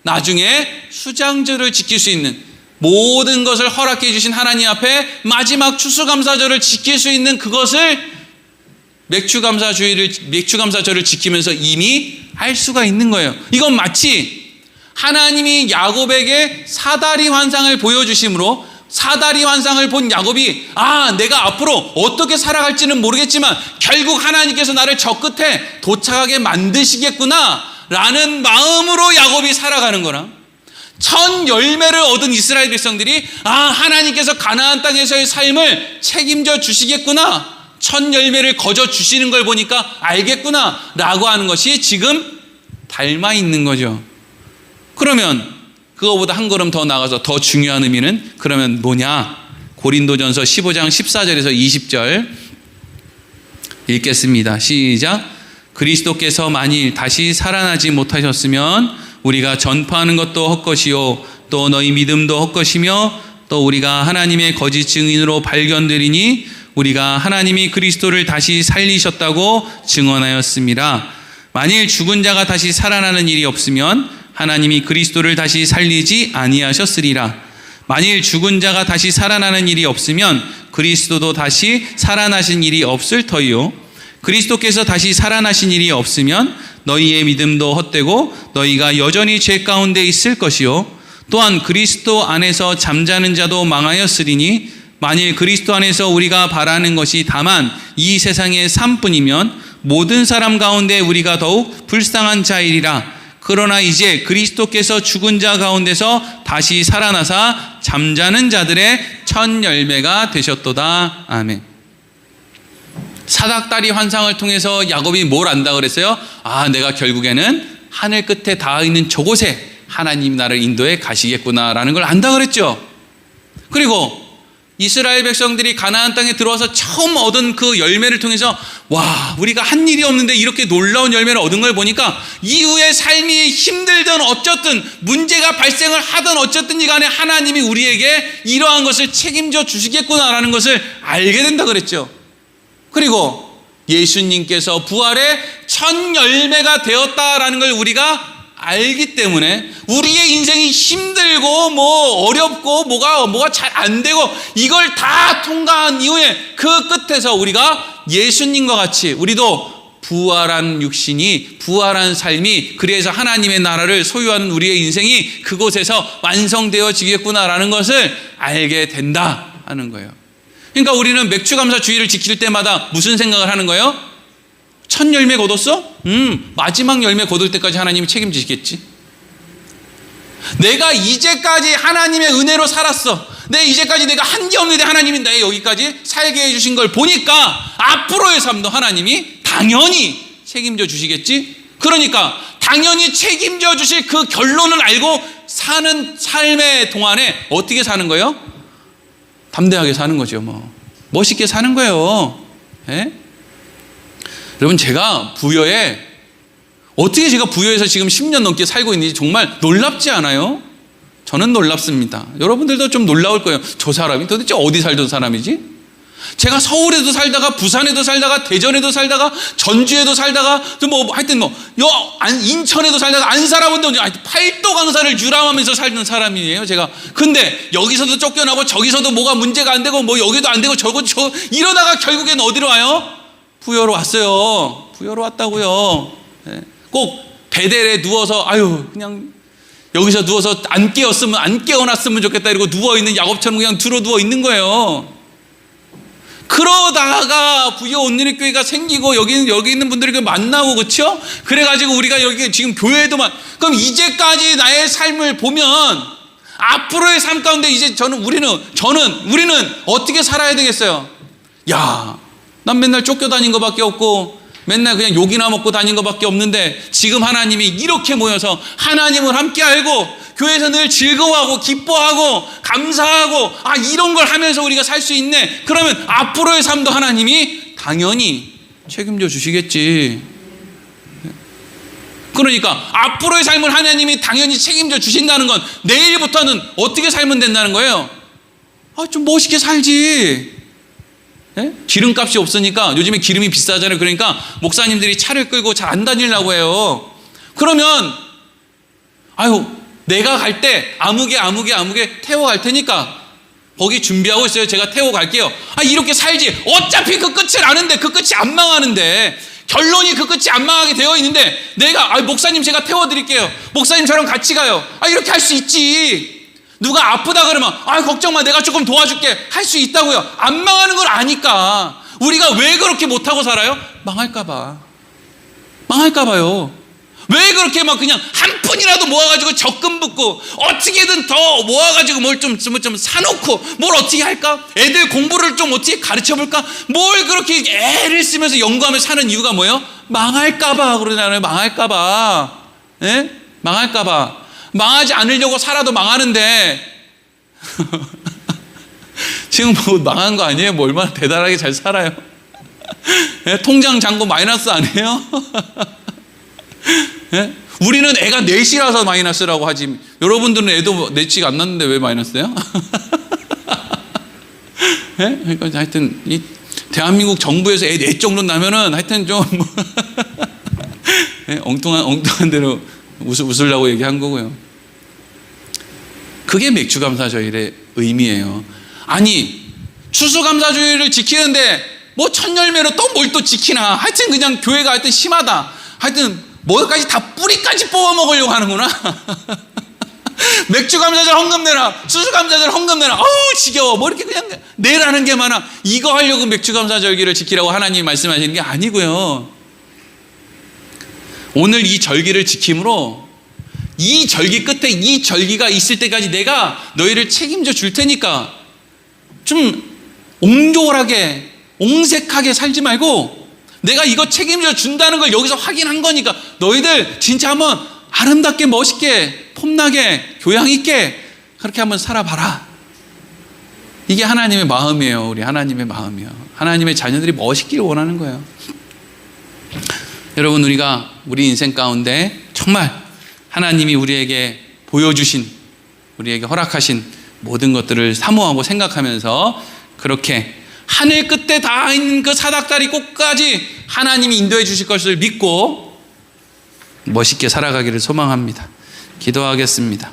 나중에 수장절을 지킬 수 있는, 모든 것을 허락해 주신 하나님 앞에 마지막 추수감사절을 지킬 수 있는 그것을 맥추감사절을 지키면서 이미 할 수가 있는 거예요. 이건 마치 하나님이 야곱에게 사다리 환상을 보여주심으로, 사다리 환상을 본 야곱이 내가 앞으로 어떻게 살아갈지는 모르겠지만 결국 하나님께서 나를 저 끝에 도착하게 만드시겠구나 라는 마음으로 야곱이 살아가는 거랑, 첫 열매를 얻은 이스라엘 백성들이 하나님께서 가나안 땅에서의 삶을 책임져 주시겠구나, 첫 열매를 거저 주시는 걸 보니까 알겠구나 라고 하는 것이 지금 닮아 있는 거죠. 그러면 그거보다 한 걸음 더 나가서 더 중요한 의미는 그러면 뭐냐? 고린도전서 15장 14절에서 20절 읽겠습니다. 시작. 그리스도께서 만일 다시 살아나지 못하셨으면 우리가 전파하는 것도 헛것이요 또 너희 믿음도 헛것이며 또 우리가 하나님의 거짓 증인으로 발견되리니 우리가 하나님이 그리스도를 다시 살리셨다고 증언하였습니다. 만일 죽은 자가 다시 살아나는 일이 없으면 하나님이 그리스도를 다시 살리지 아니하셨으리라. 만일 죽은 자가 다시 살아나는 일이 없으면 그리스도도 다시 살아나신 일이 없을 터이요. 그리스도께서 다시 살아나신 일이 없으면 너희의 믿음도 헛되고 너희가 여전히 죄 가운데 있을 것이요. 또한 그리스도 안에서 잠자는 자도 망하였으리니 만일 그리스도 안에서 우리가 바라는 것이 다만 이 세상의 삶뿐이면 모든 사람 가운데 우리가 더욱 불쌍한 자이리라. 그러나 이제 그리스도께서 죽은 자 가운데서 다시 살아나사 잠자는 자들의 첫 열매가 되셨도다. 아멘. 사닥다리 환상을 통해서 야곱이 뭘 안다 그랬어요? 내가 결국에는 하늘 끝에 닿아 있는 저곳에 하나님 나를 인도해 가시겠구나라는 걸 안다 그랬죠. 그리고 이스라엘 백성들이 가나안 땅에 들어와서 처음 얻은 그 열매를 통해서 우리가 한 일이 없는데 이렇게 놀라운 열매를 얻은 걸 보니까 이후의 삶이 힘들든 어쨌든 문제가 발생을 하든 어쨌든지 간에 하나님이 우리에게 이러한 것을 책임져 주시겠구나라는 것을 알게 된다 그랬죠. 그리고 예수님께서 부활의 첫 열매가 되었다라는 걸 우리가 알기 때문에 우리의 인생이 힘들고 어렵고 뭐가 잘 안 되고 이걸 다 통과한 이후에 그 끝에서 우리가 예수님과 같이 우리도 부활한 육신이, 부활한 삶이, 그래서 하나님의 나라를 소유하는 우리의 인생이 그곳에서 완성되어지겠구나라는 것을 알게 된다 하는 거예요. 그러니까 우리는 맥추감사 주의를 지킬 때마다 무슨 생각을 하는 거예요? 첫 열매 거뒀어? 마지막 열매 거둘 때까지 하나님이 책임지시겠지. 내가 이제까지 하나님의 은혜로 살았어. 이제까지 내가 한 게 없는데 하나님이 나 여기까지 살게 해주신 걸 보니까 앞으로의 삶도 하나님이 당연히 책임져 주시겠지. 그러니까 당연히 책임져 주실 그 결론을 알고 사는 삶의 동안에 어떻게 사는 거예요? 담대하게 사는 거죠. 멋있게 사는 거예요. 예? 여러분, 제가 어떻게 제가 부여에서 지금 10년 넘게 살고 있는지 정말 놀랍지 않아요? 저는 놀랍습니다. 여러분들도 좀 놀라울 거예요. 저 사람이 도대체 어디 살던 사람이지? 제가 서울에도 살다가 부산에도 살다가 대전에도 살다가 전주에도 살다가 하여튼 인천에도 살다가 안 살아본 데 팔도 강산을 유람하면서 살던 사람이에요, 제가. 근데 여기서도 쫓겨나고 저기서도 뭐가 문제가 안 되고 여기도 안 되고 저거 이러다가 결국엔 어디로 와요? 부여로 왔어요. 부여로 왔다고요. 네. 꼭 베델에 누워서 그냥 여기서 누워서 안 깨어났으면 좋겠다 이러고 누워있는 야곱처럼 그냥 들어 누워 있는 거예요. 그러다가 부여 온누리교회가 생기고 여기 있는 분들이 만나고, 그렇죠? 그래가지고 우리가 여기 지금 교회에도만, 그럼 이제까지 나의 삶을 보면 앞으로의 삶 가운데 이제 우리는 어떻게 살아야 되겠어요? 난 맨날 쫓겨다닌 것밖에 없고 맨날 그냥 욕이나 먹고 다닌 것밖에 없는데 지금 하나님이 이렇게 모여서 하나님을 함께 알고 교회에서 늘 즐거워하고 기뻐하고 감사하고 이런 걸 하면서 우리가 살 수 있네. 그러면 앞으로의 삶도 하나님이 당연히 책임져 주시겠지. 그러니까 앞으로의 삶을 하나님이 당연히 책임져 주신다는 건 내일부터는 어떻게 살면 된다는 거예요? 좀 멋있게 살지. 네? 기름값이 없으니까 요즘에 기름이 비싸잖아요. 그러니까 목사님들이 차를 끌고 잘 안 다니려고 해요. 그러면 내가 갈 때 아무개 태워 갈 테니까 거기 준비하고 있어요. 제가 태워 갈게요. 이렇게 살지. 어차피 그 끝을 아는데 그 끝이 안 망하는데 결론이 그 끝이 안 망하게 되어 있는데 내가 목사님 제가 태워드릴게요. 목사님 저랑 같이 가요. 이렇게 할 수 있지. 누가 아프다 그러면 걱정 마 내가 조금 도와줄게 할 수 있다고요. 안 망하는 걸 아니까. 우리가 왜 그렇게 못하고 살아요? 망할까봐요. 왜 그렇게 막 그냥 한 푼이라도 모아가지고 적금 붓고 어떻게든 더 모아가지고 뭘 좀 사놓고 뭘 어떻게 할까? 애들 공부를 좀 어떻게 가르쳐볼까? 뭘 그렇게 애를 쓰면서 연구하면서 사는 이유가 뭐예요? 망할까봐 그러잖아요. 망할까봐. 예? 망할까봐. 망하지 않으려고 살아도 망하는데 지금 망한 거 아니에요? 뭐 얼마나 대단하게 잘 살아요. 예? 통장 잔고 마이너스 아니에요? 예? 우리는 애가 넷이라서 마이너스라고 하지 여러분들은 애도 넷이 안 났는데 왜 마이너스예요? 예? 그러니까 하여튼 이 대한민국 정부에서 애 넷 정도 나면은 하여튼 좀 예? 엉뚱한 대로 웃으려고 얘기한 거고요. 그게 맥주감사주일의 의미예요. 추수감사주일을 지키는데 뭐 첫열매로 또 뭘 또 지키나. 하여튼 그냥 교회가 하여튼 심하다. 하여튼 뭐까지 다 뿌리까지 뽑아 먹으려고 하는구나. 맥주감사절 헌금 내라. 추수감사절 헌금 내라. 지겨워. 뭐 이렇게 그냥 내라는 게 많아. 이거 하려고 맥주감사절기를 지키라고 하나님이 말씀하시는 게 아니고요. 오늘 이 절기를 지킴으로 이 절기 끝에 이 절기가 있을 때까지 내가 너희를 책임져 줄 테니까 좀 옹졸하게 옹색하게 살지 말고 내가 이거 책임져 준다는 걸 여기서 확인한 거니까 너희들 진짜 한번 아름답게 멋있게 폼나게 교양 있게 그렇게 한번 살아봐라. 이게 하나님의 마음이에요. 우리 하나님의 마음이요. 하나님의 자녀들이 멋있기를 원하는 거예요. 여러분 우리 인생 가운데 정말 하나님이 우리에게 보여주신 우리에게 허락하신 모든 것들을 사모하고 생각하면서 그렇게 하늘 끝에 다 있는 그 사닥다리 끝까지 하나님이 인도해 주실 것을 믿고 멋있게 살아가기를 소망합니다. 기도하겠습니다.